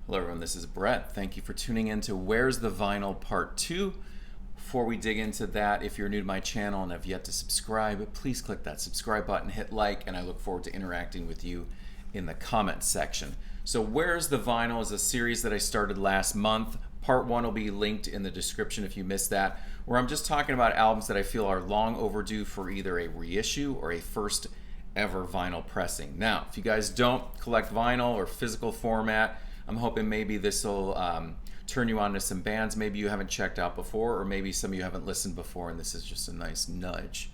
Hello everyone, this is Brett. Thank you for tuning in to Where's the Vinyl Part 2. Before we dig into that, if you're new to my channel and have yet to subscribe, please click that subscribe button, hit like, and I look forward to interacting with you in the comments section. So Where's the Vinyl is a series that I started last month. Part 1 will be linked in the description if you missed that, where I'm just talking about albums that I feel are long overdue for either a reissue or a first ever vinyl pressing. Now, if you guys don't collect vinyl or physical format, I'm hoping maybe this will turn you on to some bands maybe you haven't checked out before, or maybe some of you haven't listened before, and this is just a nice nudge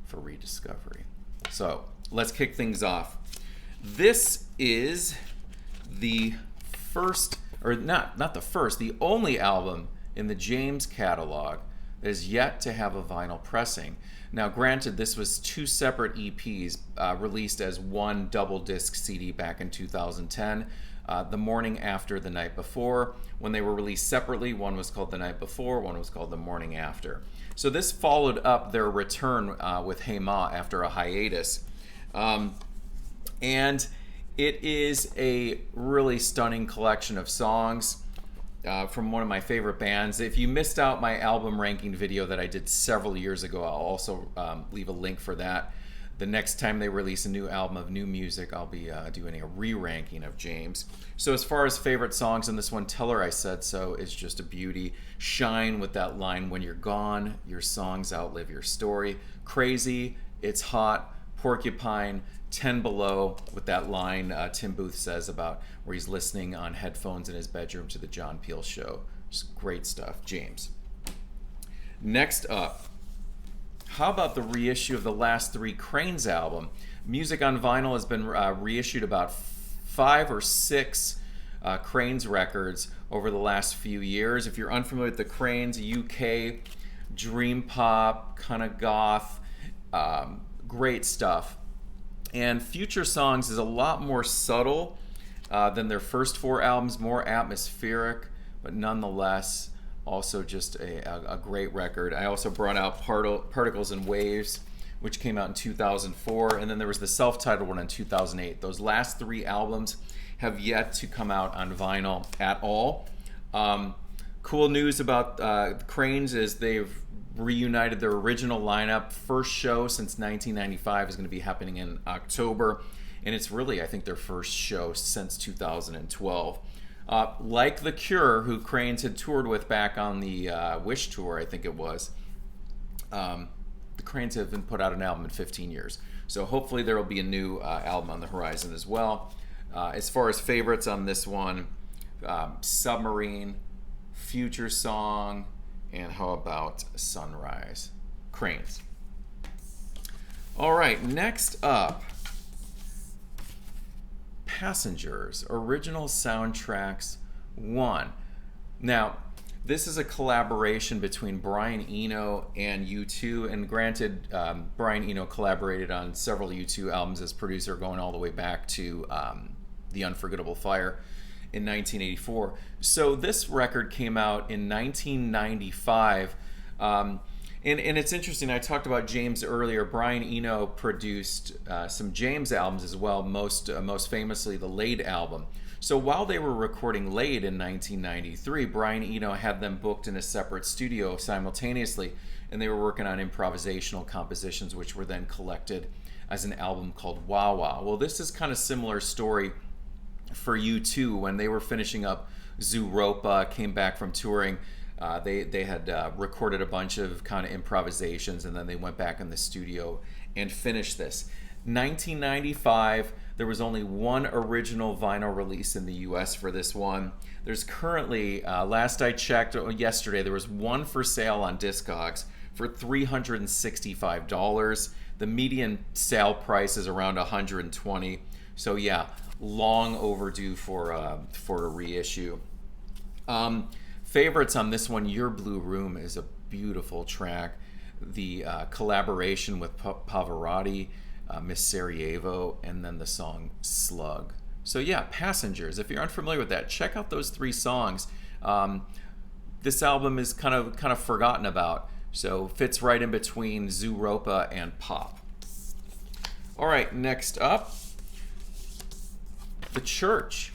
for rediscovery. So let's kick things off. This is the first, or not the first, the only album in the James catalog that is yet to have a vinyl pressing. Now, granted, this was two separate EPs released as one double disc CD back in 2010. The morning after, the night before. When they were released separately, one was called The Night Before, one was called The Morning After. So this followed up their return with Hey Ma after a hiatus. And it is a really stunning collection of songs from one of my favorite bands. If you missed out my album ranking video that I did several years ago, I'll also leave a link for that. The next time they release a new album of new music, I'll be doing a re-ranking of James. So as far as favorite songs in this one, Tell Her I Said So is just a beauty. Shine with that line, when you're gone, your songs outlive your story. Crazy, It's Hot, Porcupine, 10 Below with that line Tim Booth says about where he's listening on headphones in his bedroom to the John Peel show. Just great stuff, James. Next up, how about the reissue of the last three Cranes album? Music on vinyl has been reissued about 5 or 6 Cranes records over the last few years. If you're unfamiliar with the Cranes, UK, dream pop, kind of goth, great stuff. And Future Songs is a lot more subtle than their first 4 albums, more atmospheric, but nonetheless also just a great record. I also brought out Particles and Waves, which came out in 2004, and then there was the self-titled one in 2008. Those last 3 albums have yet to come out on vinyl at all. Cool news about Cranes is they've reunited their original lineup. First show since 1995 is going to be happening in October, and it's really, I think, their first show since 2012. Like The Cure, who Cranes had toured with back on the Wish tour, I think it was, the Cranes haven't put out an album in 15 years. So hopefully there will be a new album on the horizon as well. As far as favorites on this one, Submarine, Future Song, and how about Sunrise? Cranes. All right, next up, Passengers, Original Soundtracks 1. Now, this is a collaboration between Brian Eno and U2, and granted, Brian Eno collaborated on several U2 albums as producer, going all the way back to The Unforgettable Fire in 1984. So this record came out in 1995. And it's interesting, I talked about James earlier. Brian Eno produced some James albums as well, most famously the Laid album. So while they were recording Laid in 1993, Brian Eno had them booked in a separate studio simultaneously, and they were working on improvisational compositions, which were then collected as an album called Wah Wah. Well, this is kind of similar story for U2 when they were finishing up Zooropa, came back from touring. They had recorded a bunch of kind of improvisations, and then they went back in the studio and finished this. 1995, there was only one original vinyl release in the US for this one. There's currently, last I checked yesterday, there was one for sale on Discogs for $365. The median sale price is around $120. So yeah, long overdue for a reissue. Favorites on this one, Your Blue Room is a beautiful track. The collaboration with Pavarotti, Miss Sarajevo, and then the song Slug. So yeah, Passengers. If you're unfamiliar with that, check out those 3 songs. This album is kind of forgotten about, so fits right in between Zooropa and pop. All right, next up, The Church.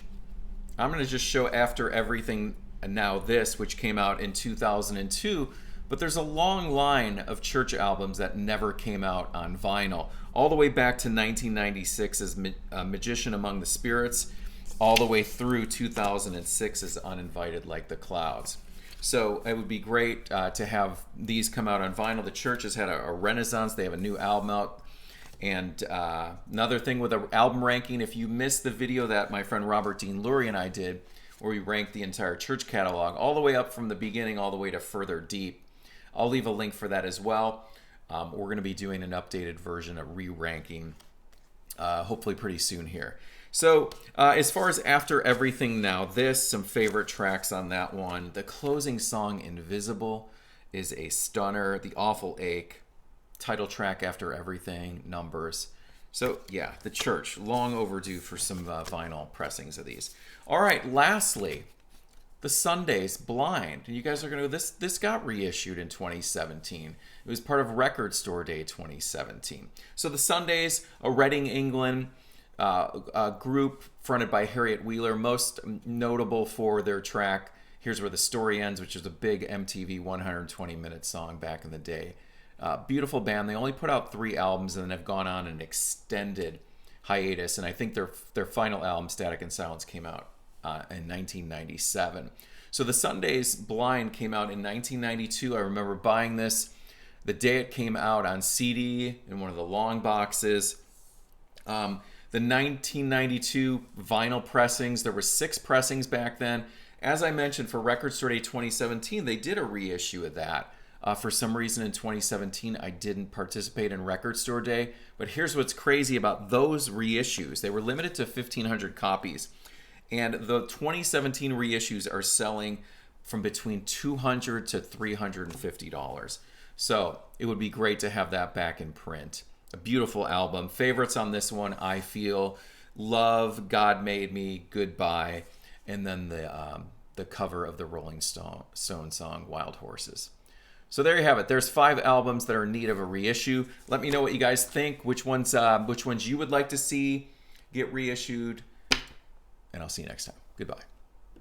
I'm going to just show After Everything Now This, which came out in 2002. But there's a long line of church albums that never came out on vinyl, all the way back to 1996 as Magician Among the Spirits, all the way through 2006 as Uninvited Like the Clouds. So it would be great to have these come out on vinyl. The church has had a renaissance. They have a new album out. And another thing with an album ranking, if you missed the video that my friend Robert Dean Lurie and I did, where we ranked the entire church catalog, all the way up from the beginning, all the way to Further Deep, I'll leave a link for that as well. We're going to be doing an updated version of re-ranking, hopefully pretty soon here. So as far as After Everything Now This, some favorite tracks on that one. The closing song, Invisible, is a stunner. The Awful Ache, title track After Everything, Numbers. So yeah, the church, long overdue for some vinyl pressings of these. All right, lastly, the Sundays, Blind. You guys are going to go, this got reissued in 2017. It was part of Record Store Day 2017. So the Sundays, a Reading, England a group fronted by Harriet Wheeler, most notable for their track Here's Where the Story Ends, which is a big MTV 120-minute song back in the day. Beautiful band. They only put out 3 albums and then have gone on an extended hiatus, and I think their final album, Static and Silence, came out in 1997. So the Sundays, Blind, came out in 1992. I remember buying this the day it came out on CD in one of the long boxes. The 1992 vinyl pressings, there were 6 pressings back then. As I mentioned, for Record Store Day 2017, they did a reissue of that. For some reason in 2017, I didn't participate in Record Store Day. But here's what's crazy about those reissues. They were limited to 1,500 copies. And the 2017 reissues are selling from between $200 to $350. So it would be great to have that back in print. A beautiful album. Favorites on this one, I Feel, Love, God Made Me, Goodbye, and then the cover of the Rolling Stone song, Wild Horses. So there you have it. There's 5 albums that are in need of a reissue. Let me know what you guys think, which ones you would like to see get reissued, and I'll see you next time. Goodbye.